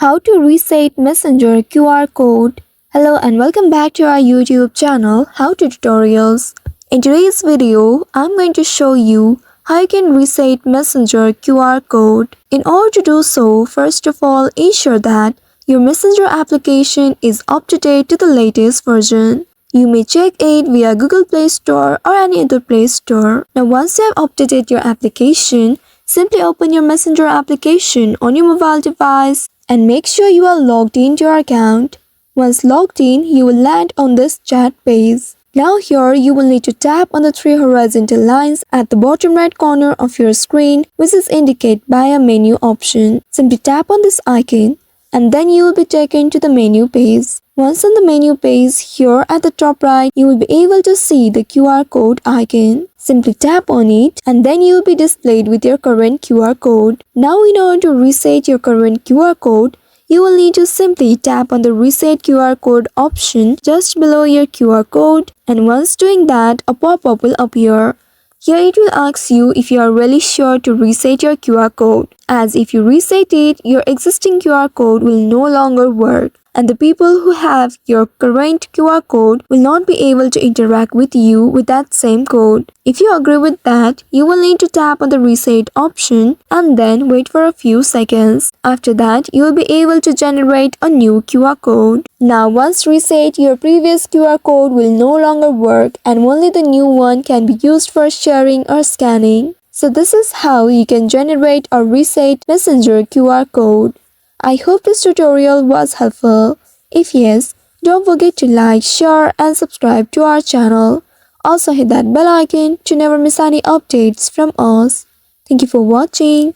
How to reset Messenger QR code. Hello and welcome back to our YouTube channel, How to Tutorials. In today's video, I'm going to show you how you can reset Messenger QR code. In order to do so, first of all, ensure that your Messenger application is up to date to the latest version. You may check it via Google Play Store or any other Play Store. Now once you have updated your application, simply open your Messenger application on your mobile device and make sure you are logged into your account. Once logged in, you will land on this chat page. Now here you will need to tap on the three horizontal lines at the bottom right corner of your screen, which is indicated by a menu option. Simply tap on this icon and then you will be taken to the menu page. Once on the menu page, here at the top right, you will be able to see the QR code icon. Simply tap on it and then you will be displayed with your current QR code. Now in order to reset your current QR code, you will need to simply tap on the reset QR code option just below your QR code, and once doing that, a pop-up will appear. Here it will ask you if you are really sure to reset your QR code, as if you reset it, your existing QR code will no longer work, and the people who have your current QR code will not be able to interact with you with that same code. If you agree with that, you will need to tap on the reset option and then wait for a few seconds. After that, you will be able to generate a new QR code. Now once reset, your previous QR code will no longer work and only the new one can be used for sharing or scanning. So this is how you can generate or reset Messenger QR code. I hope this tutorial was helpful. If yes, don't forget to like, share and subscribe to our channel. Also hit that bell icon to never miss any updates from us. Thank you for watching.